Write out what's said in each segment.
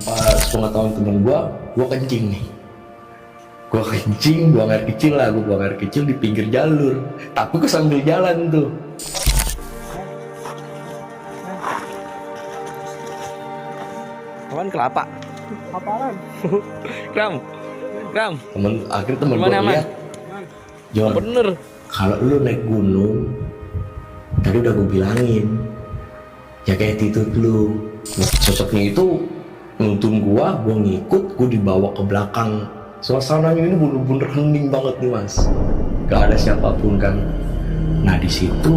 Pas pengetahuan temen gua kencing nih. Gua kencing, buang air kecil lah, gua buang air kecil di pinggir jalur. Tapi gua sambil jalan tuh. Kawan kelapa. Apaan? Kram. Akhirnya temen gua Gimana, Mas? lihat, Jon, Bener. kalau lu naik gunung, tadi udah gue bilangin, jaga attitude lu. Sosoknya itu nuntun gua ngikut, gua dibawa ke belakang. Suasananya ini bener-bener hening banget nih mas, gak ada siapapun kan. Nah di situ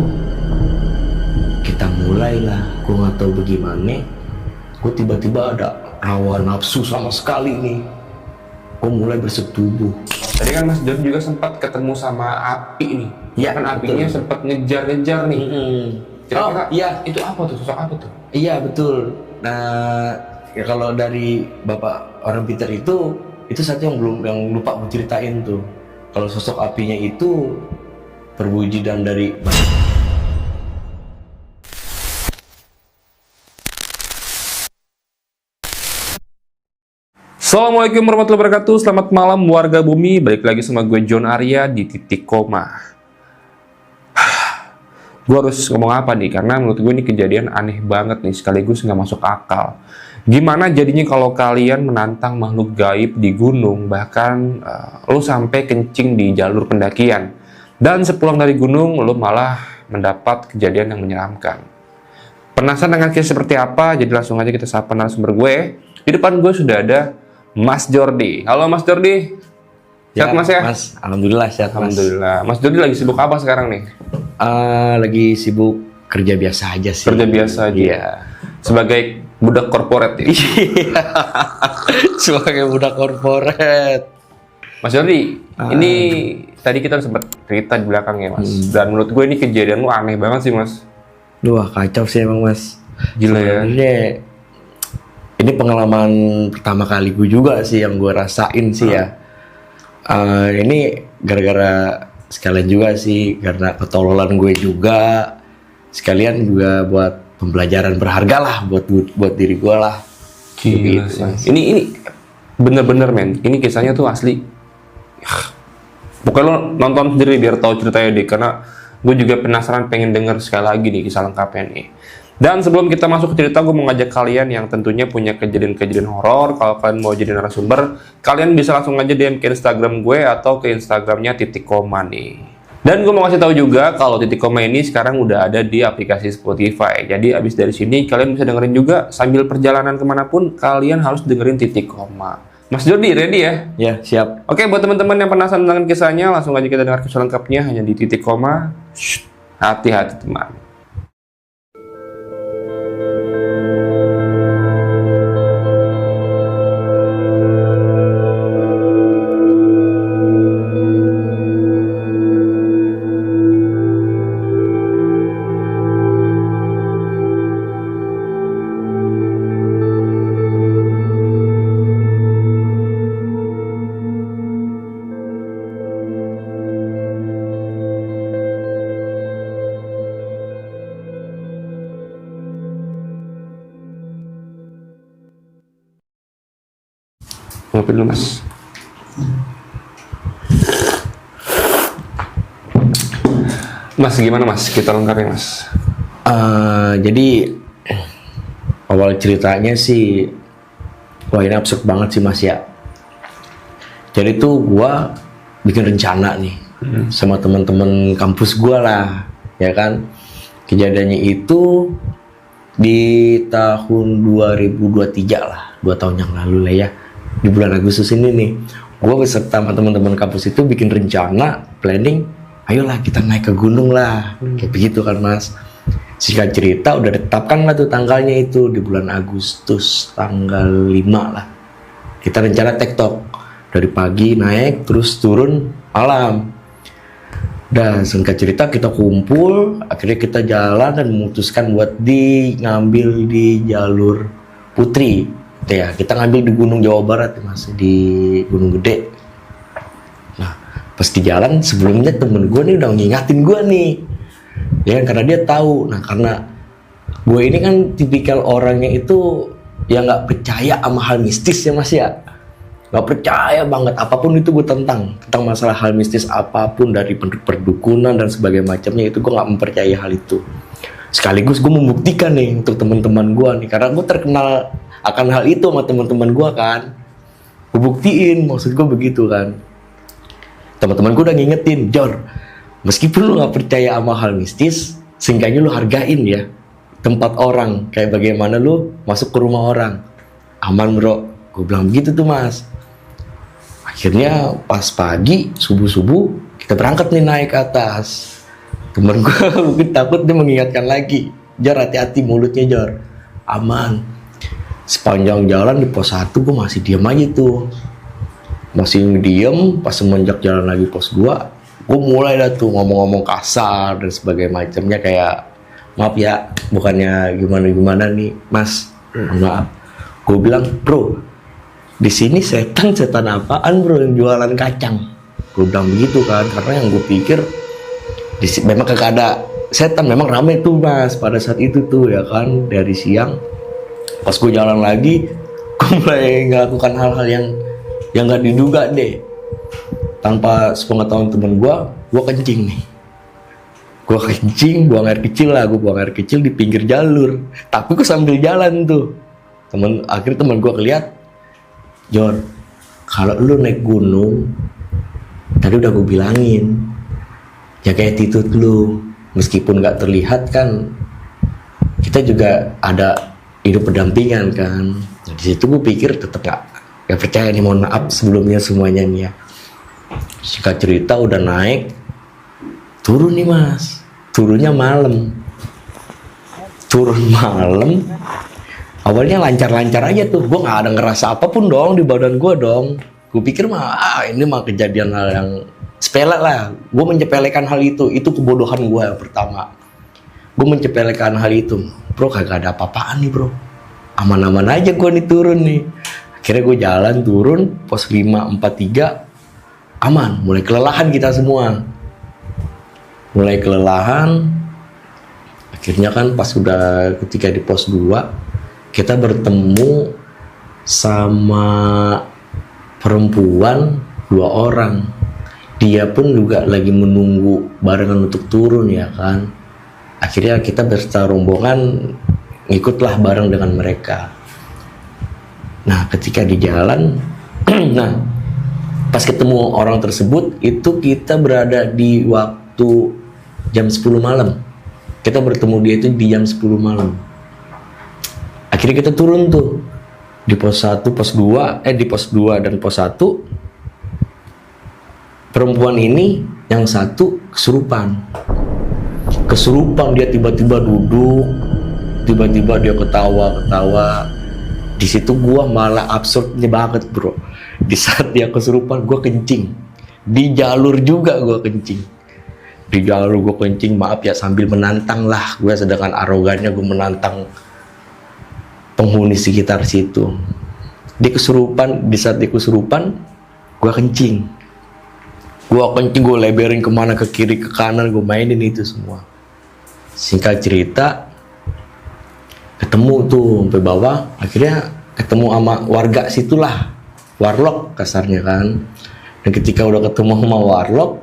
kita mulailah, gua nggak tahu bagaimana, gua tiba-tiba ada rawa nafsu sama sekali nih. Gua mulai bersetubuh. Tadi kan Mas Jon juga sempat ketemu sama api nih. Iya, Kan apinya betul. sempat ngejar-ngejar nih. Kira-kira iya. itu apa tuh? Sosok apa tuh? Iya betul. Nah ya kalau dari bapak orang pintar itu satu yang lupa gue ceritain tuh. Kalau sosok apinya itu perwujudan dari Assalamualaikum warahmatullahi wabarakatuh. Selamat malam warga bumi. Balik lagi sama gue Jon Arya di Titik Koma. Gue harus ngomong apa nih? Karena menurut gue ini kejadian aneh banget nih, sekaligus nggak masuk akal. Gimana jadinya kalau kalian menantang makhluk gaib di gunung, bahkan lo sampai kencing di jalur pendakian, dan sepulang dari gunung lo malah mendapat kejadian yang menyeramkan. Penasaran dengan kisah seperti apa? Jadi langsung aja kita sapa narasumber gue. Di depan gue sudah ada Mas Jordi. Halo Mas Jordi. Sehat Mas ya? Mas, alhamdulillah sehat mas. Alhamdulillah. Mas Jordi lagi sibuk apa sekarang nih? Lagi sibuk kerja biasa aja sih. Kerja biasa aja. Iya. Sebagai budak korporat ya. Sebagai budak korporat. Mas Jordi, ini tadi kita sempat cerita di belakang ya Mas. Dan menurut gue ini kejadian lu aneh banget sih Mas. Wah kacau sih emang mas. Gila ya. Sebenarnya ini pengalaman pertama kali gue juga sih yang gue rasain sih ya. Ini gara-gara sekalian juga sih, karena ketololan gue juga, sekalian juga buat pembelajaran berharga lah buat diri gue lah. Gila Gitu, Mas. sih. Ini bener-bener men. Ini kisahnya tuh asli. Pokoknya lo nonton sendiri biar tahu ceritanya deh, karena gue juga penasaran pengen denger sekali lagi nih kisah lengkapnya nih. Dan sebelum kita masuk ke cerita, gue mau ngajak kalian yang tentunya punya kejadian-kejadian horor. Kalau kalian mau jadi narasumber, kalian bisa langsung aja DM ke Instagram gue atau ke Instagramnya Titik Koma nih. Dan gue mau kasih tahu juga kalau Titik Koma ini sekarang udah ada di aplikasi Spotify. Jadi abis dari sini kalian bisa dengerin juga sambil perjalanan kemanapun, kalian harus dengerin Titik Koma. Mas Jordi, ready ya? Ya siap. Oke, buat teman-teman yang penasaran dengan kisahnya, langsung aja kita dengar kisah lengkapnya hanya di Titik Koma. Shh, hati-hati teman. Ngopi dulu Mas. Mas gimana Mas? Kita lengkapin Mas. Jadi awal ceritanya sih, wah ini absurd banget sih mas ya. Jadi tuh gua bikin rencana nih sama teman-teman kampus gua lah, ya kan. Kejadiannya itu di tahun 2023 lah, 2 tahun yang lalu lah ya. Di bulan Agustus ini nih, gua beserta sama teman-teman kampus itu bikin rencana, planning, ayolah kita naik ke gunung lah, kayak begitu kan mas. Singkat cerita udah ditetapkan lah tuh tanggalnya itu di bulan Agustus tanggal 5 lah. Kita rencana tektok dari pagi naik terus turun malam. Dan singkat cerita kita kumpul, akhirnya kita jalan dan memutuskan buat ngambil di jalur Putri. Ya, kita ngambil di Gunung Jawa Barat ya, Mas, di Gunung Gede. Nah, pas di jalan sebelumnya temen gue nih udah ngingatin gue nih. Ya karena dia tahu. Nah, karena gue ini kan tipikal orangnya itu yang nggak percaya sama hal mistis ya mas ya, nggak percaya banget apapun itu gue tentang masalah hal mistis apapun dari perdukunan dan sebagainya macamnya, itu gue nggak mempercayai hal itu. Sekaligus gue membuktikan nih untuk teman-teman gue nih, karena gue terkenal akan hal itu sama teman-teman gue kan, gue buktiin, maksud gue begitu kan. Teman-teman gue udah ngingetin, Jor, meskipun lu nggak percaya sama hal mistis, seenggaknya lu hargain ya tempat orang, kayak bagaimana lu masuk ke rumah orang, aman bro, gue bilang begitu tuh mas. Akhirnya pas pagi subuh kita berangkat nih naik ke atas. Temen gue mungkin takut, dia mengingatkan lagi, Jor hati-hati mulutnya Jor, aman. Sepanjang jalan di pos 1 gue masih diem aja tuh, masih diem. Pas semenjak jalan lagi pos 2, gue mulai dah tuh ngomong-ngomong kasar dan sebagainya macamnya, kayak maaf ya, bukannya gimana-gimana nih mas, maaf. Gue bilang, bro, di sini setan apaan bro yang jualan kacang? Gue bilang begitu kan, karena yang gue pikir memang kagak ada setan, memang ramai tuh mas pada saat itu tuh ya kan, dari siang. Pas gue jalan lagi, gue mulai melakukan hal-hal yang nggak diduga deh. Tanpa sepengetahuan temen gue kencing nih. Gue kencing, buang air kecil lah, gue buang air kecil di pinggir jalur. Tapi gue sambil jalan tuh. Akhirnya temen gue keliat, Jor, kalau lu naik gunung, tadi udah gue bilangin, jaga attitude lu, meskipun nggak terlihat kan, kita juga ada hidup berdampingan kan. Nah, di situ gue pikir tetap nggak percaya nih, mohon maaf sebelumnya semuanya nih ya. Singkat cerita udah naik, turun nih mas, turunnya malam. Turun malam, awalnya lancar-lancar aja tuh, gue nggak ada ngerasa apapun dong di badan gue dong. Gue pikir ini mah kejadian hal yang sepele lah. Gue menyepelekan hal itu kebodohan gue yang pertama. Gue menyepelekan hal itu, bro kagak ada apa-apaan nih bro, aman-aman aja gue nih turun nih. Akhirnya gue jalan turun, pos 543, aman, mulai kelelahan kita semua. Mulai kelelahan, akhirnya kan pas udah ketika di pos 2, kita bertemu sama perempuan 2 orang. Dia pun juga lagi menunggu barengan untuk turun ya kan. Akhirnya kita berserta rombongan ngikutlah bareng dengan mereka. Nah ketika di jalan, nah pas ketemu orang tersebut, itu kita berada di waktu jam 10 malam. Kita bertemu dia itu di jam 10 malam. Akhirnya kita turun tuh di pos 1, pos 2, di pos 2 dan pos 1. Perempuan ini yang satu kesurupan, dia tiba-tiba duduk, tiba-tiba dia ketawa. Di situ gua malah absurdnya banget bro. Di saat dia kesurupan, gua kencing di jalur juga, gua kencing di jalur, gua kencing, maaf ya, sambil menantang lah. Gua sedangkan arogannya gua menantang penghuni sekitar situ. Dia kesurupan, di saat dia kesurupan, gua kencing. Gue leberin kemana, ke kiri, ke kanan, gue mainin itu semua. Singkat cerita, ketemu tuh sampai bawah. Akhirnya ketemu sama warga situlah, warlock kasarnya kan. Dan ketika udah ketemu sama warlock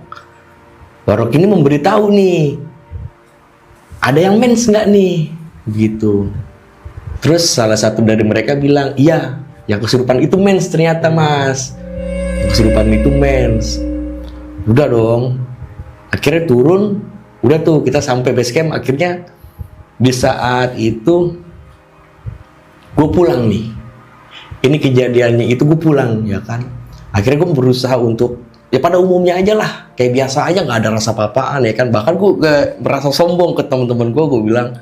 ini memberitahu nih, ada yang mens nggak nih, gitu. Terus salah satu dari mereka bilang, iya, yang kesurupan itu mens ternyata mas. Kesurupan itu mens. Udah dong, akhirnya turun, udah tuh kita sampai base camp. Akhirnya di saat itu gue pulang nih. Ini kejadiannya itu gue pulang ya kan. Akhirnya gue berusaha untuk ya pada umumnya aja lah, kayak biasa aja, nggak ada rasa apa-apaan ya kan. Bahkan gue merasa sombong ke teman-teman gue bilang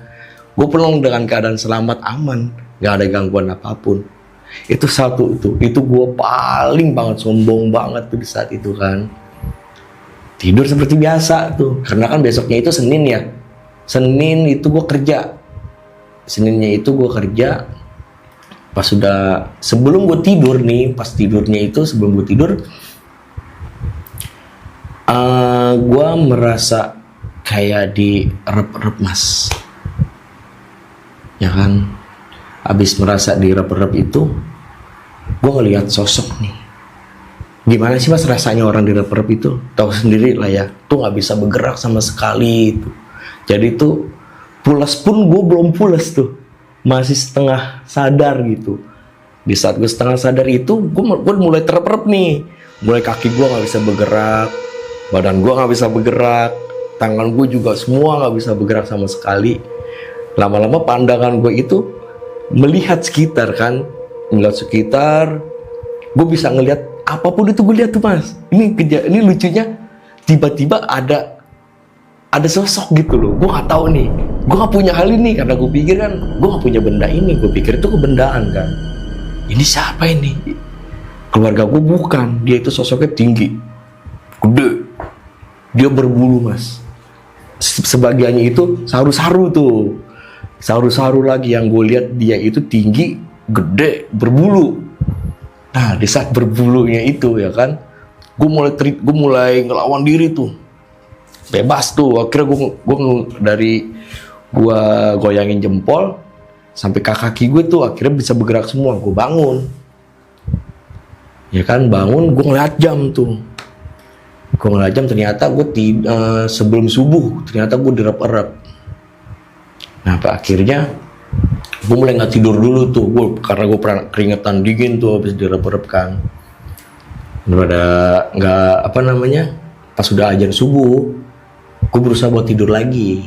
gue pulang dengan keadaan selamat, aman, nggak ada gangguan apapun. Itu satu itu gue paling banget sombong banget tuh di saat itu kan. Tidur seperti biasa tuh, karena kan besoknya itu Senin ya. Senin itu gue kerja. Seninnya itu gue kerja. Pas sudah, sebelum gue tidur nih, pas tidurnya itu sebelum gue tidur, gue merasa kayak direp-rep mas. Ya kan? habis merasa direp-rep itu, gue ngelihat sosok nih. Gimana sih mas rasanya orang direp-rep itu? Tahu sendiri lah ya, tuh nggak bisa bergerak sama sekali itu. Jadi tuh pulas pun gue belum pulas tuh, masih setengah sadar gitu. Di saat gue setengah sadar itu, gue mulai terep-rep nih. Mulai kaki gue nggak bisa bergerak, badan gue nggak bisa bergerak, tangan gue juga semua nggak bisa bergerak sama sekali. Lama-lama pandangan gue itu melihat sekitar kan, gue bisa ngelihat apapun itu gue lihat tuh mas. Ini lucunya, tiba-tiba ada sosok gitu loh. Gue nggak tahu nih, gue nggak punya hal ini karena gue pikir kan gue nggak punya benda ini. Gue pikir itu kebendaan kan. Ini siapa ini? Keluarga gue bukan. Dia itu sosoknya tinggi, gede, dia berbulu mas. Sebagiannya itu saru-saru tuh. Saru-saru lagi yang gue lihat dia itu tinggi, gede, berbulu. Nah di saat berbulunya itu ya kan, gue mulai ngelawan diri tuh, bebas tuh. Akhirnya gue dari gue goyangin jempol sampai kaki gue tuh akhirnya bisa bergerak semua. Gue bangun, ya kan bangun. Gue ngeliat jam tuh, ternyata gue sebelum subuh ternyata gue direp-rep. Nah akhirnya gue mulai nggak tidur dulu tuh, karena gue pernah keringetan dingin tuh habis direp-rep kan. Pas sudah azan subuh, gue berusaha buat tidur lagi.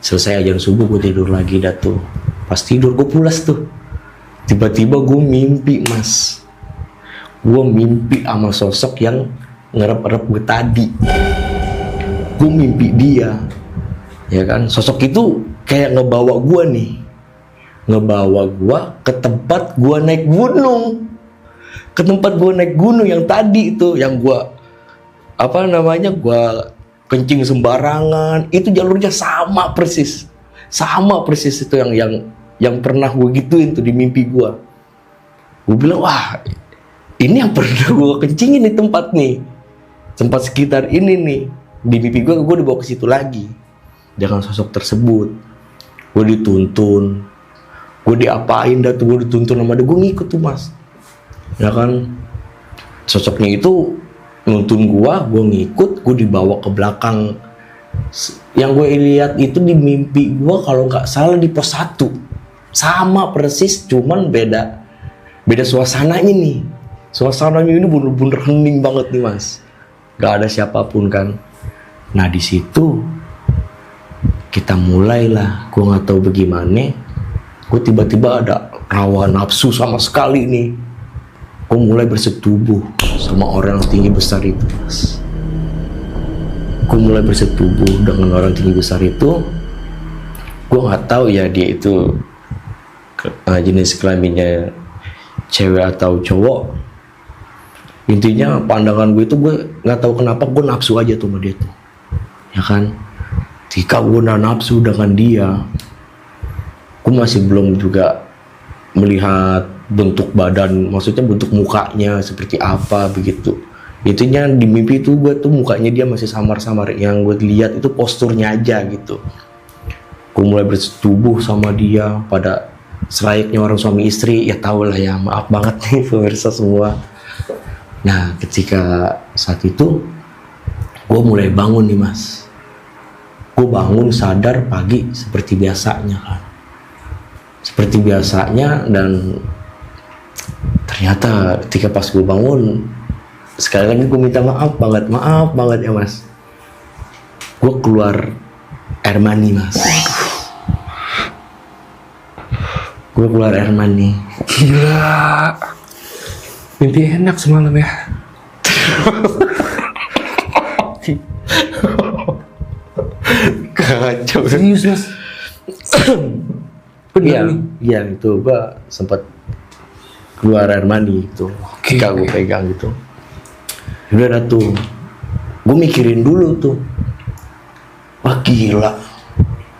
Selesai azan subuh gue tidur lagi dah tuh. Pas tidur gue pulas tuh, tiba-tiba gue mimpi mas. Gue mimpi sama sosok yang ngerep-rep gue tadi. Gue mimpi dia, ya kan. Sosok itu kayak ngebawa gue ke tempat gue naik gunung, yang tadi itu, yang gue gue kencing sembarangan. Itu jalurnya sama persis itu yang pernah gue gituin tuh di mimpi gue. Gue bilang wah ini yang pernah gue kencingin di tempat sekitar ini nih. Di mimpi gue dibawa ke situ lagi dengan sosok tersebut. Gue dituntun, gue diapain dah tuh, gue dituntun sama dia. Gue ngikut tuh mas, ya kan. Sosoknya itu nuntun gue ngikut. Gue dibawa ke belakang. Yang gue lihat itu di mimpi gue kalau nggak salah di pos 1, sama persis, cuman beda suasananya nih. Suasananya ini bener-bener hening banget nih mas, nggak ada siapapun kan. Nah di situ kita mulailah, gue nggak tahu bagaimana, gue tiba-tiba ada rawa nafsu sama sekali nih. Gue mulai bersetubuh sama orang yang tinggi besar itu mas. Gue mulai bersetubuh dengan orang tinggi besar itu. Gue nggak tahu ya dia itu jenis kelaminnya cewek atau cowok. Intinya pandangan gue itu, gue nggak tahu kenapa gue nafsu aja tuh sama dia tuh, ya kan. Ketika gue nafsu dengan dia, gue masih belum juga melihat bentuk badan, maksudnya bentuk mukanya seperti apa begitu. Intinya di mimpi itu gue tuh mukanya dia masih samar-samar, yang gue lihat itu posturnya aja gitu. Gue mulai bersetubuh sama dia pada selayaknya orang suami istri, ya tau lah ya, maaf banget nih pemirsa semua. Nah ketika saat itu gue mulai bangun nih mas. Gue bangun sadar pagi seperti biasanya kan, seperti biasanya. Dan ternyata ketika pas gue bangun, sekali lagi gue minta maaf banget ya mas. Gue keluar air mani mas. Gue keluar air mani. Gila, mimpi enak semalam ya. Kacau. Serius mas? Iya itu gue sempat keluar air mani itu. Ketika gue pegang gitu, udah ada tuh, gue mikirin dulu tuh, wah gila,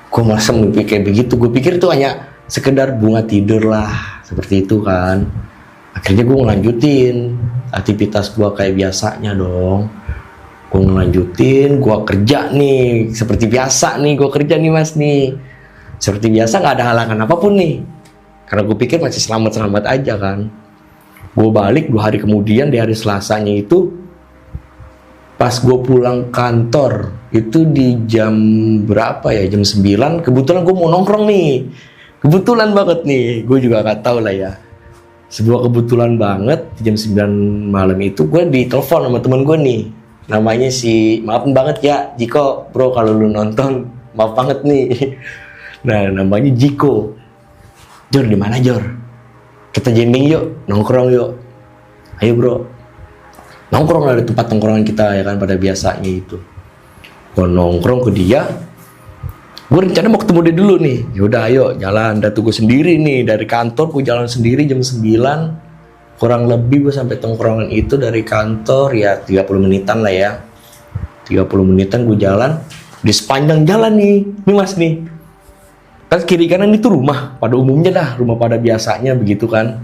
gue masa mimpi kayak begitu. Gue pikir tuh hanya sekedar bunga tidur lah, seperti itu kan. Akhirnya gue ngelanjutin aktivitas gue kayak biasanya dong. Gue ngelanjutin, gue kerja nih seperti biasa nih. Gue kerja nih mas nih, seperti biasa, nggak ada halangan apapun nih. karena gue pikir masih selamat-selamat aja kan. Gue balik 2 hari kemudian, di hari Selasanya itu pas gue pulang kantor itu di jam berapa ya, jam 9, kebetulan gue mau nongkrong nih, kebetulan banget nih, gue juga gak tahu lah ya, sebuah kebetulan banget. Jam 9 malam itu gue ditelepon sama temen gue nih, namanya si, maafin banget ya Jiko bro kalau lu nonton, maaf banget nih. Nah namanya Jiko. Jor di mana Jor, kita jamming yuk, nongkrong yuk. Ayo bro, nongkrong lah di tempat nongkrongan kita ya kan, pada biasanya itu. Gue nongkrong ke dia, gue rencana mau ketemu dia dulu nih. Yaudah ayo jalan, udah tunggu sendiri nih dari kantor. Gue jalan sendiri jam 9, kurang lebih gue sampai tongkrongan itu dari kantor ya 30 menitan lah ya. 30 menitan gue jalan. Di sepanjang jalan nih mas nih, kan kiri kanan itu rumah pada umumnya dah, rumah pada biasanya begitu kan.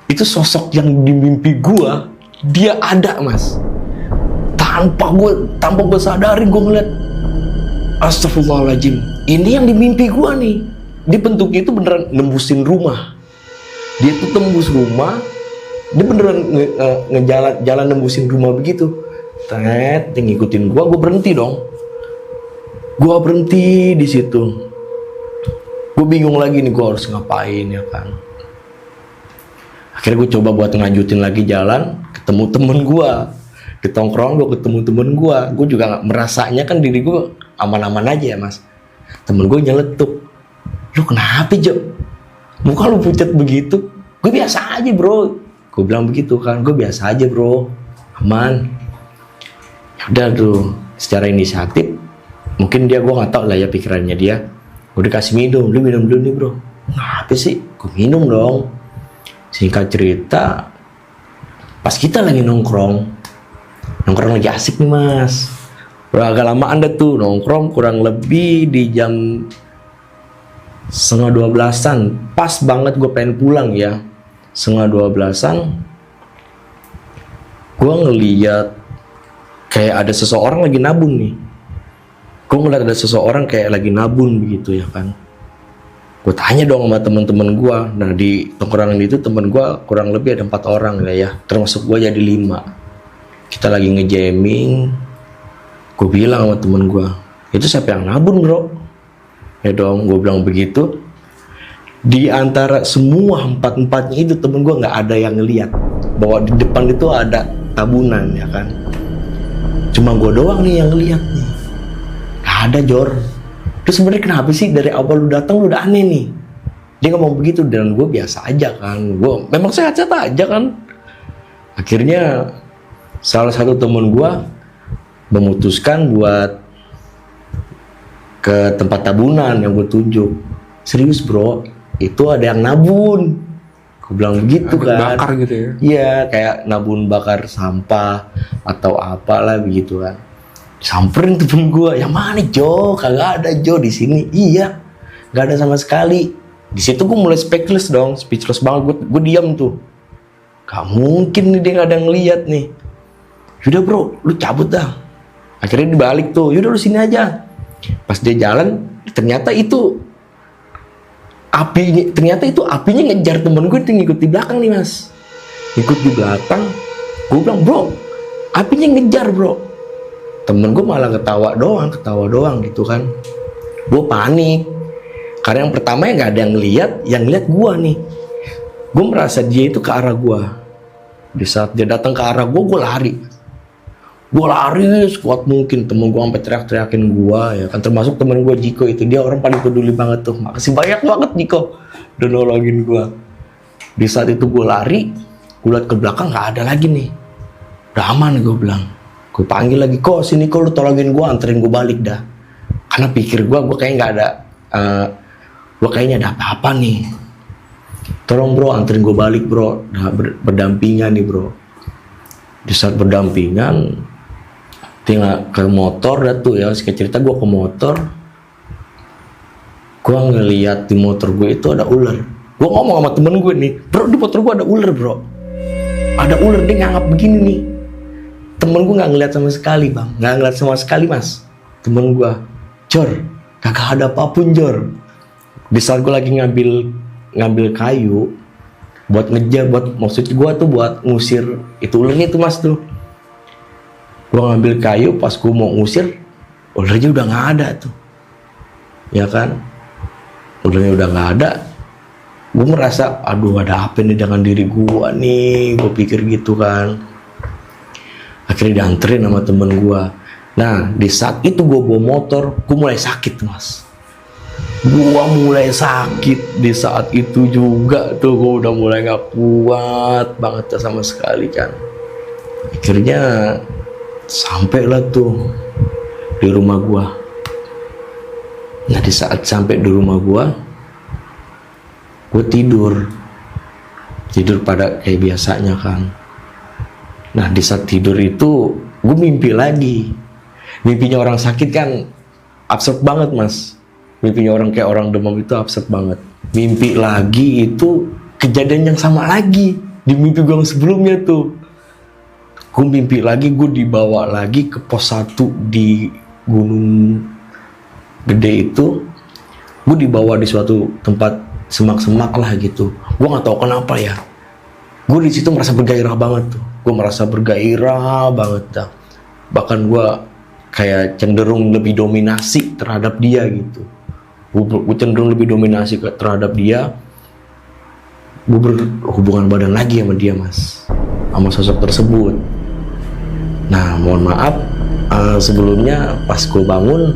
Itu sosok yang di mimpi gua, dia ada mas, tanpa gue sadari. Gue ngeliat, astagfirullahaladzim, ini yang di mimpi gua nih. Dia bentuknya itu beneran nembusin rumah, dia tuh tembus rumah, dia beneran jalan nembusin rumah begitu. Dia ngikutin gua berhenti dong. Gua berhenti di situ. Gue bingung lagi nih, gue harus ngapain ya kan. Akhirnya gue coba buat ngelanjutin lagi jalan, ketemu temen gue di tongkrong. Gue ketemu temen gue juga merasanya kan diri gue aman-aman aja ya mas. Temen gue nyeletuk, lu kenapa Jo, muka lu pucat begitu? Gue biasa aja bro, gue bilang begitu kan. Gue biasa aja bro, aman. Udah tuh, secara inisiatif mungkin dia, gue nggak tahu lah ya pikirannya dia. Gue dikasih minum, lu minum dulu nih bro. Ngapa sih? Gue minum dong. Singkat cerita, pas kita lagi nongkrong lagi asik nih mas. Udah agak lamaan dah tuh nongkrong, kurang lebih di jam 11:30-an. Pas banget gue pengen pulang ya, 11:30-an. Gue ngeliat kayak ada seseorang lagi nabung nih. Gue ngeliat ada seseorang kayak lagi nabung begitu ya kan. Gue tanya dong sama temen-temen gue. Nah di tongkrongan itu temen gue kurang lebih ada 4 orang ya, termasuk gue jadi 5. Kita lagi ngejamming. Gue bilang sama temen gue, itu siapa yang nabung bro? Ya dong, gue bilang begitu. Di antara semua 4-4-nya itu temen gue nggak ada yang ngeliat bahwa di depan itu ada tabunan ya kan. Cuma gue doang nih yang ngeliat nih. Ada Jor. Terus sebenarnya kenapa sih dari awal lu datang lu udah aneh nih? Dia ngomong begitu dan gue biasa aja kan. Gue memang sehat-sehat aja kan. Akhirnya salah satu temen gue memutuskan buat ke tempat tabunan yang gue tunjuk. Serius bro, itu ada yang nabun. Gue bilang begitu kan. Bakar gitu ya? Iya, kayak nabun bakar sampah atau apalah begitu kan. Samperin temen gue, yang mana Jo? Kagak ada Jo di sini. Iya, nggak ada sama sekali. Di situ gue mulai speechless dong, speechless banget. Gue diam tuh. Gak mungkin nih dia nggak ada ngeliat nih. Yaudah bro, lu cabut dah. Akhirnya dibalik tuh. Yaudah lu sini aja. Pas dia jalan, ternyata itu apinya ngejar temen gue, itu ngikut di belakang nih mas. Ngikut di belakang. Gue bilang bro, apinya ngejar bro. Temen gue malah ketawa doang gitu kan. Gue panik karena yang pertama nggak ada yang ngeliat gue nih. Gue merasa dia itu ke arah gue. Di saat dia datang ke arah gue lari sekuat mungkin. Temen gue sampai teriak-teriakin gue ya kan, termasuk temen gue Jiko itu. Dia orang paling peduli banget tuh. Makasih banyak banget Jiko udah nolongin gue. Di saat itu gue lari, gue liat ke belakang nggak ada lagi nih. Udah aman gue bilang. Gue panggil lagi, kok sini kok lu tolongin gue, anterin gue balik dah. Karena pikir gue kayaknya nggak ada, gue kayaknya ada apa-apa nih. Tolong bro, anterin gue balik bro. Nah, berdampingan nih bro. Di saat berdampingan, tinggal ke motor dah tuh ya. Singkat cerita gue ke motor, gue ngeliat di motor gue itu ada ular. Gue ngomong sama temen gue nih, bro di motor gue ada ular bro. Ada ular, dia nganggap begini nih. Temen gue nggak ngeliat sama sekali bang, nggak ngeliat sama sekali mas. Temen gue, Jor, kagak ada apapun Jor. Di saat gue lagi ngambil ngambil kayu buat ngejar, maksud gue tuh buat ngusir itu ularnya tuh mas tuh. Gue ngambil kayu, pas gue mau ngusir, ularnya udah nggak ada tuh, ya kan? Ularnya udah nggak ada. Gue merasa, aduh ada apa nih dengan diri gue nih, gue pikir gitu kan. Akhirnya dianterin sama temen gue. Nah di saat itu gue bawa motor, gue mulai sakit mas. Gue mulai sakit di saat itu juga tuh, gue udah mulai gak kuat banget sama sekali kan. Akhirnya sampailah tuh di rumah gue. Nah di saat sampai di rumah gue tidur pada kayak biasanya kan. Nah di saat tidur itu gue mimpi lagi. Mimpinya orang sakit kan absurd banget mas. Mimpinya orang kayak orang demam itu absurd banget. Mimpi lagi itu kejadian yang sama lagi di mimpi gue yang sebelumnya tuh. Gue mimpi lagi, gue dibawa lagi ke pos 1 di Gunung Gede itu. Gue dibawa di suatu tempat semak-semak lah gitu. Gue nggak tahu kenapa ya. Gue di situ merasa bergairah banget tuh. Gue merasa bergairah banget dah. Bahkan gue kayak cenderung lebih dominasi terhadap dia gitu. Gue cenderung lebih dominasi terhadap dia. Gue berhubungan badan lagi sama dia mas, sama sosok tersebut. Nah mohon maaf, sebelumnya pas gue bangun,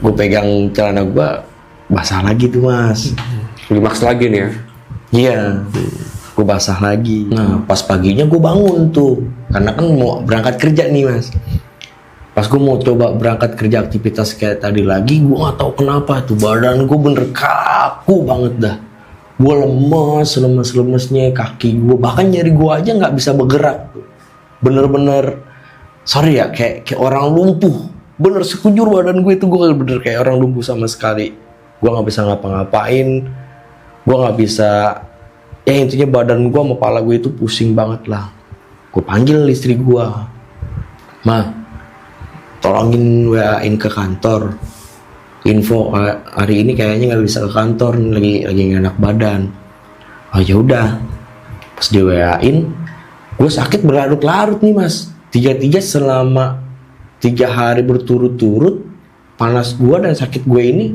gue pegang celana gue basah lagi tuh mas. Klimaks lagi nih ya. Iya, gue basah lagi. Nah pas paginya gue bangun tuh, karena kan mau berangkat kerja nih mas. Pas gue mau coba berangkat kerja aktivitas kayak tadi lagi, gue nggak tahu kenapa tuh badan gue bener kaku banget dah. Gue lemes-lemesnya, kaki gue bahkan nyari gue aja nggak bisa bergerak tuh. Bener-bener sorry ya, kayak orang lumpuh. Bener sekujur badan gue itu, gue bener kayak orang lumpuh sama sekali. Gue nggak bisa ngapa-ngapain, gue nggak bisa, ya intinya badan gue sama kepala gue itu pusing banget lah. Gue panggil istri gue, Ma, tolongin WA-in ke kantor, info hari ini kayaknya nggak bisa ke kantor, lagi nggak enak badan. Oh ya udah, pas di WA-in, gue sakit berlarut-larut nih mas, tiga selama 3 hari berturut-turut. Panas gue dan sakit gue ini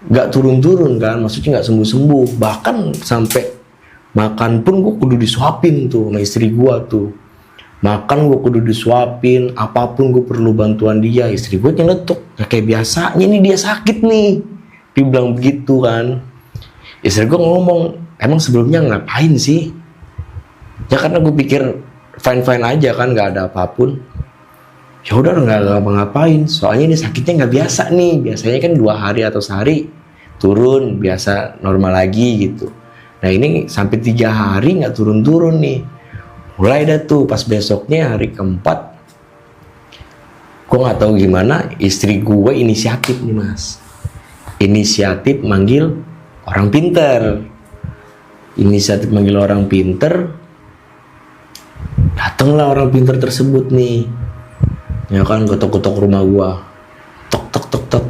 nggak turun-turun kan, maksudnya nggak sembuh-sembuh. Bahkan sampai makan pun gue kudu disuapin tuh sama istri gue tuh. Makan gue kudu disuapin, apapun gue perlu bantuan dia. Istri gue nyeletuk, ya kayak biasanya nih dia sakit nih, dia bilang begitu kan. Istri gue ngomong, emang sebelumnya ngapain sih? Ya karena gue pikir fine-fine aja kan, nggak ada apapun. Ya udah nggak ngapa-ngapain, soalnya ini sakitnya nggak biasa nih. Biasanya kan 2 hari atau sehari turun, biasa normal lagi gitu. Nah ini sampai 3 hari nggak turun-turun nih. Mulai dah tuh pas besoknya hari keempat, gue nggak tahu gimana, istri gue inisiatif nih mas, inisiatif manggil orang pinter, datanglah orang pinter tersebut nih, ya kan, ketok-ketok rumah gue, tok,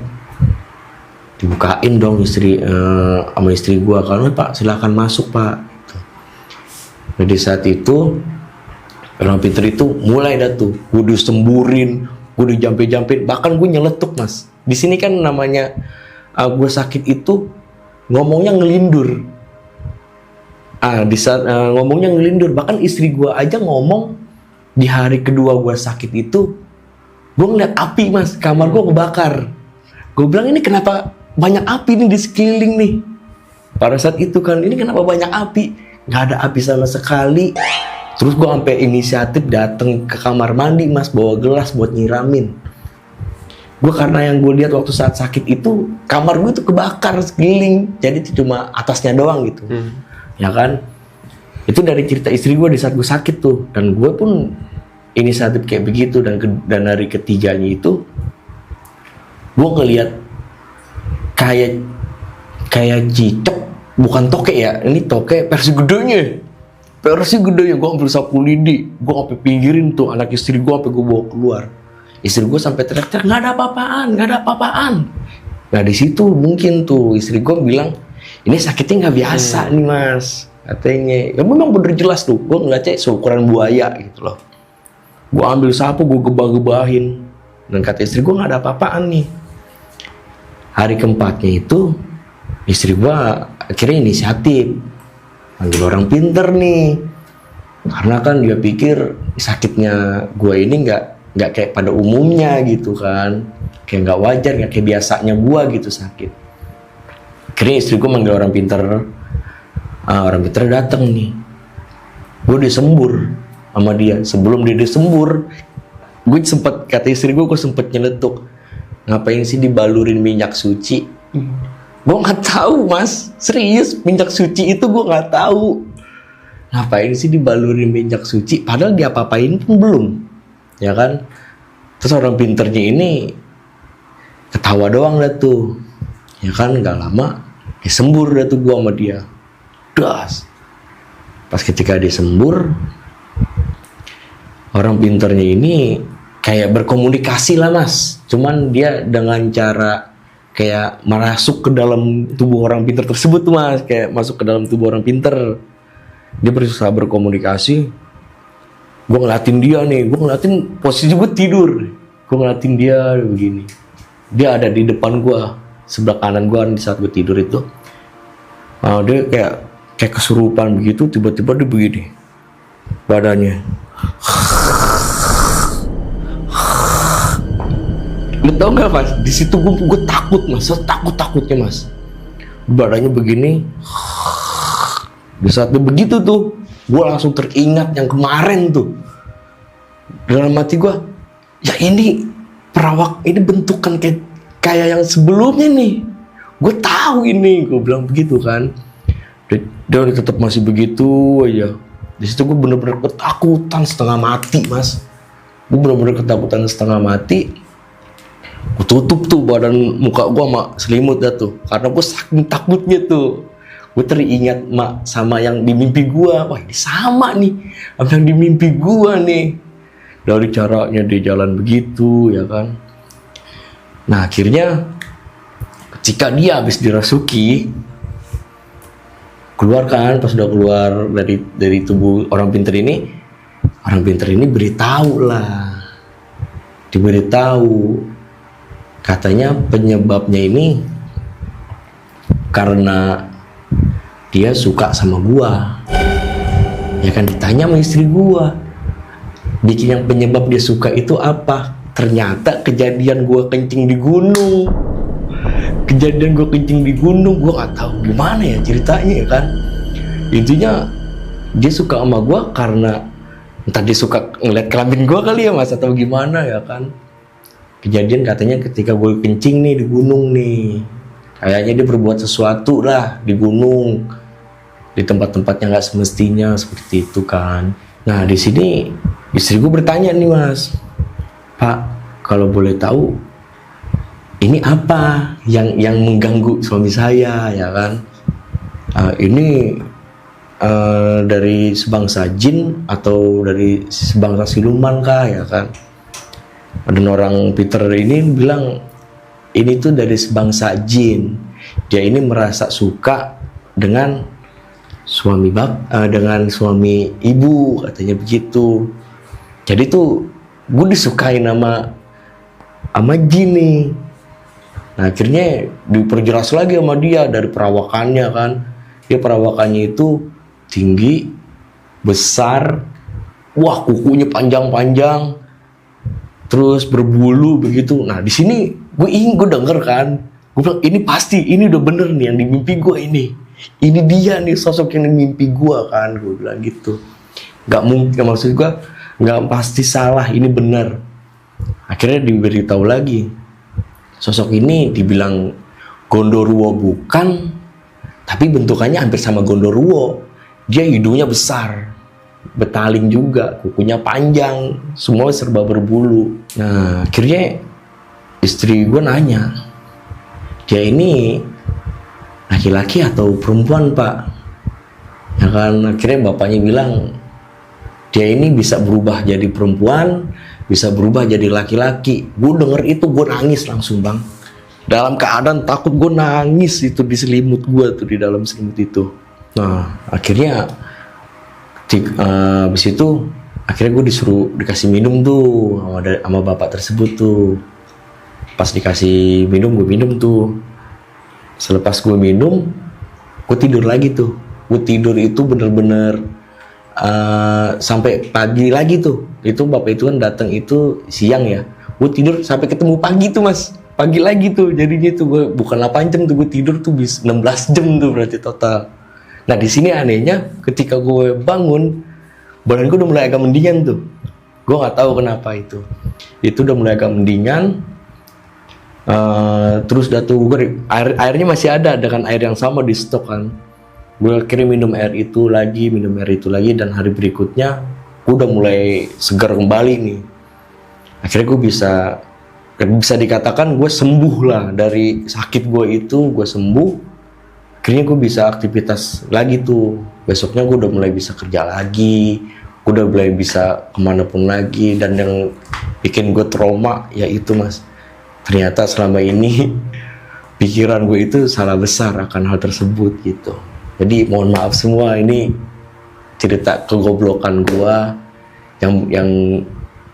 dibukain dong sama istri gue, kalau Pak silakan masuk Pak. Nah, di saat itu orang pinter itu mulai dah tuh, gue disemburin, gue dijampe-jampein, bahkan gue nyeletuk mas. Di sini kan namanya gue sakit itu ngomongnya ngelindur. Di saat ngomongnya ngelindur, bahkan istri gue aja ngomong di hari kedua gue sakit itu, gue ngeliat api mas, kamar gue kebakar. Gue bilang ini kenapa banyak api nih di sekeliling nih. Pada saat itu kan, ini kenapa banyak api? Nggak ada api sama sekali. Terus gue sampai inisiatif datang ke kamar mandi mas, bawa gelas buat nyiramin. Gue karena yang gue lihat waktu saat sakit itu, kamar gue tuh kebakar sekeliling, jadi itu cuma atasnya doang gitu. Ya kan, itu dari cerita istri gue di saat gue sakit tuh. Dan gue pun inisiatif kayak begitu. Dan hari ketiganya itu gue ngeliat kayak cicok, bukan toke ya, ini toke versi gedenya. Gue ambil sapu lidi, gue sampai pinggirin tuh anak istri gue, sampai gue bawa keluar. Istri gue sampai teriak-teriak, nggak ada apa-apaan. Nah di situ mungkin tuh istri gue bilang, ini sakitnya nggak biasa nih mas, katanya. Ya memang bener jelas tuh, gue ngeliatnya seukuran buaya gitu loh. Gue ambil sapu, gue gebah-gebahin, dan kata istri gue nggak ada apa-apaan nih. Hari keempatnya itu istri gue akhirnya inisiatif panggil orang pinter nih, karena kan dia pikir sakitnya gue ini nggak kayak pada umumnya gitu kan, kayak nggak wajar, nggak kayak biasanya gue gitu sakit. Akhirnya istri gue manggil orang pinter, orang pinter datang nih. Gue disembur sama dia. Sebelum dia disembur, gue sempet, kata istri gue sempet nyeletuk, ngapain sih dibalurin minyak suci? Gue nggak tahu mas, serius minyak suci itu gue nggak tahu. Ngapain sih dibalurin minyak suci? Padahal dia apa-apain pun belum, ya kan? Terus orang pinternya ini ketawa doang dah tuh, ya kan? Nggak lama disembur dah tuh gue sama dia. Das. Pas ketika disembur, orang pinternya ini kayak berkomunikasi lah mas, cuman dia dengan cara kayak masuk ke dalam tubuh orang pinter tersebut tuh mas, kayak masuk ke dalam tubuh orang pinter. Dia berusaha berkomunikasi. Gue ngeliatin dia nih, gue ngeliatin posisi gue tidur, gue ngeliatin dia begini. Dia ada di depan gue, sebelah kanan gue di saat gue tidur itu. Dia kayak kesurupan begitu, tiba-tiba dia begini badannya. Lu tau gak mas, di situ gue takut mas, takutnya mas. Badannya begini. Di saat dia begitu tuh, gue langsung teringat yang kemarin tuh. Dalam hati gue, ya ini perawak ini bentukan kayak yang sebelumnya nih. Gue tahu ini, gue bilang begitu kan. Dia tetap masih begitu aja. Di situ gue bener-bener ketakutan setengah mati mas. Gue bener-bener ketakutan setengah mati. Gue tutup tuh badan muka gue sama selimut dah tuh, karena gue saking takutnya tuh. Gue teringat sama yang di mimpi gue. Wah ini sama nih sama yang di mimpi gue nih. Dari caranya dia jalan begitu ya kan. Nah akhirnya ketika dia habis dirasuki, keluar kan, pas udah keluar dari tubuh orang pinter ini beritahu lah, diberitahu katanya penyebabnya ini karena dia suka sama gua. Ya kan, ditanya sama istri gua, bikin yang penyebab dia suka itu apa? Ternyata kejadian gua kencing di gunung. Kejadian gue kencing di gunung, gue gak tahu gimana ya ceritanya ya kan. Intinya dia suka sama gue karena entah dia suka ngeliat kelamin gue kali ya mas, atau gimana ya kan. Kejadian katanya ketika gue kencing nih di gunung nih, kayaknya dia berbuat sesuatu lah di gunung, di tempat-tempat yang gak semestinya seperti itu kan. Nah di sini istri gue bertanya nih mas, Pak kalau boleh tahu ini apa yang mengganggu suami saya ya kan? Ini dari sebangsa jin atau dari sebangsa siluman kah ya kan? Dan orang Peter ini bilang ini tuh dari sebangsa jin. Dia ini merasa suka dengan dengan suami ibu, katanya begitu. Jadi tuh gue disukain sama jin nih. Nah akhirnya diperjelas lagi sama dia dari perawakannya kan. Dia perawakannya itu tinggi, besar, wah kukunya panjang-panjang, terus berbulu begitu. Nah di sini gue denger kan, gue bilang ini pasti, ini udah bener nih yang di mimpi gue ini dia nih sosok yang di mimpi gue kan, gue bilang gitu. Gak mungkin, maksud gue gak pasti salah, ini bener. Akhirnya diberitahu lagi, sosok ini dibilang Gondoruo bukan, tapi bentukannya hampir sama Gondoruo. Dia hidungnya besar, betaling juga, kukunya panjang, semua serba berbulu. Nah akhirnya istri gue nanya, dia ini laki-laki atau perempuan pak? Ya kan, akhirnya bapaknya bilang dia ini bisa berubah jadi perempuan, bisa berubah jadi laki-laki. Gue denger itu gue nangis langsung bang. Dalam keadaan takut, gue nangis itu di selimut gue tuh, di dalam selimut itu. Nah akhirnya habis itu akhirnya gue dikasih minum tuh sama bapak tersebut tuh. Pas dikasih minum, gue minum tuh. Selepas gue minum, gue tidur lagi tuh. Gue tidur itu bener-bener sampai pagi lagi tuh. Itu bapak itu kan datang itu siang ya. Gue tidur sampai ketemu pagi tuh mas. Pagi lagi tuh jadinya tuh, gue bukan 8 jam tuh, gue tidur tuh bis 16 jam tuh berarti total. Nah di sini anehnya ketika gue bangun, badan gue udah mulai agak mendingan tuh. Gue nggak tahu kenapa itu udah mulai agak mendingan. Terus udah tuh airnya masih ada dengan air yang sama di stok kan. Gue akhirnya minum air itu lagi, dan hari berikutnya gue udah mulai segar kembali nih. Akhirnya gue bisa dikatakan gue sembuh lah dari sakit gue itu. Gue sembuh, akhirnya gue bisa aktivitas lagi tuh. Besoknya gue udah mulai bisa kerja lagi, gue udah mulai bisa kemanapun lagi. Dan yang bikin gue trauma ya itu mas, ternyata selama ini pikiran gue itu salah besar akan hal tersebut gitu. Jadi mohon maaf semua, ini cerita kegoblokan gue yang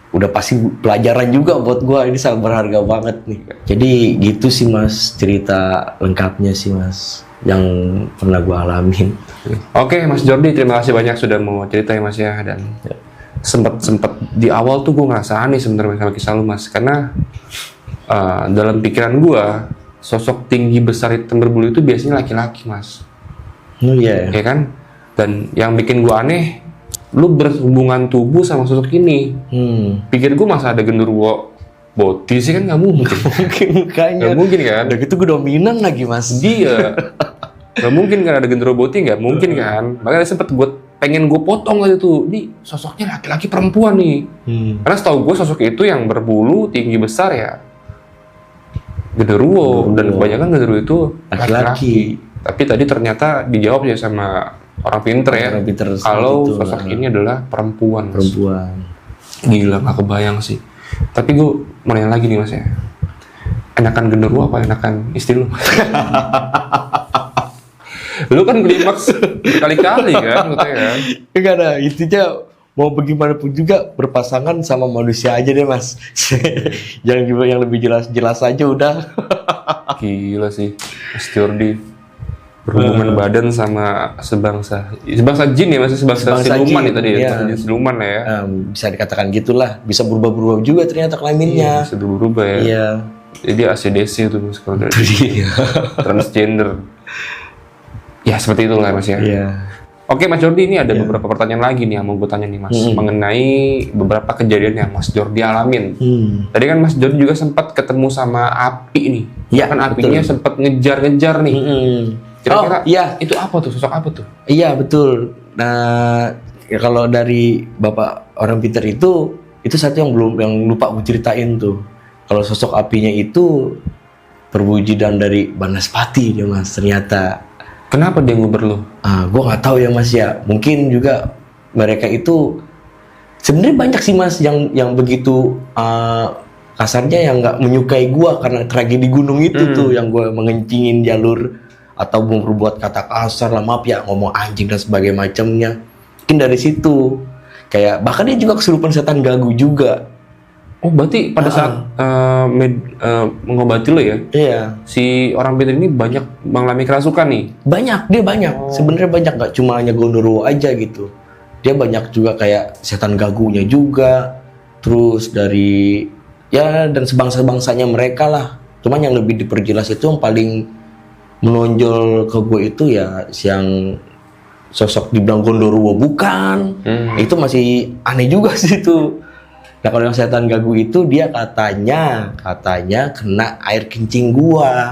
udah pasti pelajaran juga buat gue. Ini sangat berharga banget nih. Jadi gitu sih mas, cerita lengkapnya sih mas yang pernah gue alamin. Oke Mas Jordi, terima kasih banyak sudah mau cerita ya mas ya. Dan sempet di awal tuh gue ngerasa aneh sebenarnya sama kisah lu mas, karena dalam pikiran gue sosok tinggi besar hitam berbulu itu biasanya laki-laki mas. Oh iya. Ya kan? Dan yang bikin gue aneh, lu berhubungan tubuh sama sosok ini. Pikir gue masa ada genderuwo boti sih, kan nggak mungkin. Mukanya. Nggak mungkin kan? Udah gitu gue dominan lagi mas. Dia nggak mungkin kan ada genderuwo boti, nggak mungkin kan? Makanya sempet pengen gue potong aja tuh. Ini sosoknya laki-laki perempuan nih. Karena setahu gue sosok itu yang berbulu tinggi besar ya genderuwo, dan kebanyakan genderuwo itu laki-laki. Tapi tadi ternyata dijawab ya sama orang pinter ya, orang pinter kalau itu, sosok ini adalah perempuan. Perempuan. Gila, gak kebayang sih. Tapi gue mau nanya lagi nih mas ya, enakan genderuwo apa enakan istri lu? Lu kan klimaks berkali-kali kan katanya kan? Enggak ada, intinya mau bagaimanapun juga berpasangan sama manusia aja deh mas. yang lebih jelas aja udah. Gila sih Mas Jordi, berhubungan badan sama sebangsa jin ya mas, sebangsa siluman jin, ya tadi ya, iya. sebangsa siluman ya. Bisa dikatakan gitulah, bisa berubah-berubah juga ternyata kelaminnya. Bisa berubah ya. Iya. Jadi ACDC itu mas kalau dari transgender. Ya seperti itulah mas ya. Iya. Oke Mas Jordi, ini ada beberapa pertanyaan lagi nih yang mau gue tanya nih mas, mengenai beberapa kejadian yang Mas Jordi alamin. Tadi kan Mas Jordi juga sempat ketemu sama api nih. Iya, Kan apinya sempat ngejar-ngejar nih. Kira-kira itu apa tuh? Sosok apa tuh? Iya betul. Nah ya, kalau dari bapak orang pinter itu satu yang lupa aku ceritain tuh. Kalau sosok apinya itu perwujudan dari Banaspati dia mas ternyata. Kenapa dia nguber lo? Gue nggak tahu ya mas ya. Mungkin juga mereka itu sebenarnya banyak sih mas yang begitu kasarnya yang nggak menyukai gue karena tragedi gunung itu tuh, yang gue mengencingin jalur atau berbuat kata kasar lah, maaf ya, ngomong anjing dan sebagainya macamnya. Mungkin dari situ. Kayak bahkan dia juga kesurupan setan gagu juga. Oh berarti pada saat mengobati lo ya? Iya. Si orang pintar ini banyak mengalami kerasukan nih? Dia banyak. Sebenarnya banyak, nggak cuma hanya gondoruo aja gitu. Dia banyak juga kayak setan gagunya juga. Terus dari ya dan sebangsa-bangsanya mereka lah. Cuman yang lebih diperjelas itu yang paling menonjol ke gue itu ya yang sosok dibilang gondoruo bukan. Itu masih aneh juga sih itu. Nah kalau yang setan gagu itu dia katanya kena air kencing gua.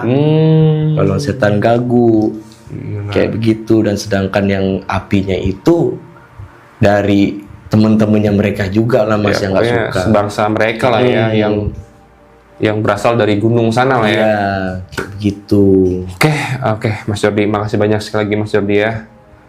Kalau setan gagu kayak begitu, dan sedangkan yang apinya itu dari temen-temennya mereka juga lah mas yang nggak suka. Sebangsa mereka lah ya yang berasal dari gunung sana lah ya. Iya kayak begitu. Oke Mas Jordi, makasih banyak sekali lagi Mas Jordi ya.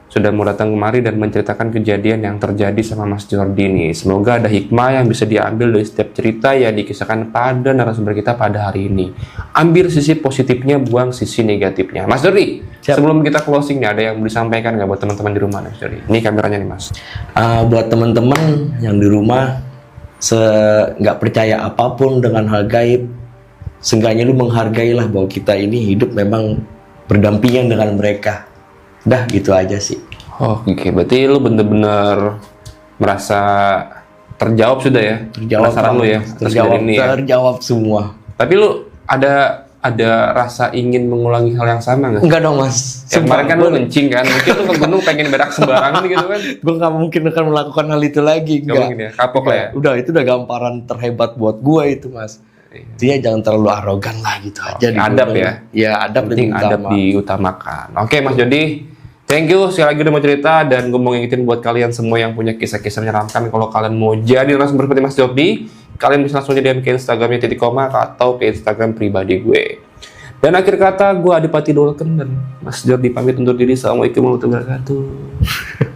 sudah mau datang kemari dan menceritakan kejadian yang terjadi sama Mas Jordi nih. Semoga ada hikmah yang bisa diambil dari setiap cerita yang dikisahkan pada narasumber kita pada hari ini. Ambil sisi positifnya, buang sisi negatifnya. Mas Jordi, sebelum kita closing nih, ada yang mau disampaikan nggak buat teman-teman di rumah nih, Mas Jordi? Ini kameranya nih, Mas. Buat teman-teman yang di rumah, nggak percaya apapun dengan hal gaib, seenggaknya lu menghargailah bahwa kita ini hidup memang berdampingan dengan mereka. Dah gitu aja sih. Oh, oke. Berarti lu bener-bener merasa terjawab sudah ya? Terjawab Penasaran lu ya? atas terjawab, kejadian ini ya? terjawab semua. Tapi lu ada rasa ingin mengulangi hal yang sama nggak? Enggak dong mas. Ya, kemarin kan lu ngencing kan? Mungkin lu ke gunung pengen berak sembarangan gitu kan? Gue nggak mungkin akan melakukan hal itu lagi. Nggak mungkin ya? Kapok lah ya? Udah, itu udah gamparan terhebat buat gue itu mas. Intinya jangan terlalu arogan lah gitu aja. Oke, adab ya? Ya adab Penting adab diutamakan. Oke Mas Jody, thank you sekali lagi udah mau cerita, dan gue mau ngingetin buat kalian semua yang punya kisah-kisah menyeramkan, kalau kalian mau jadi narasumber seperti Mas Jody, kalian bisa langsung DM ke Instagramnya _, atau ke Instagram pribadi gue. Dan akhir kata, gue Adipati Dolken dan Mas Jody pamit undur diri. Assalamualaikum warahmatullahi wabarakatuh.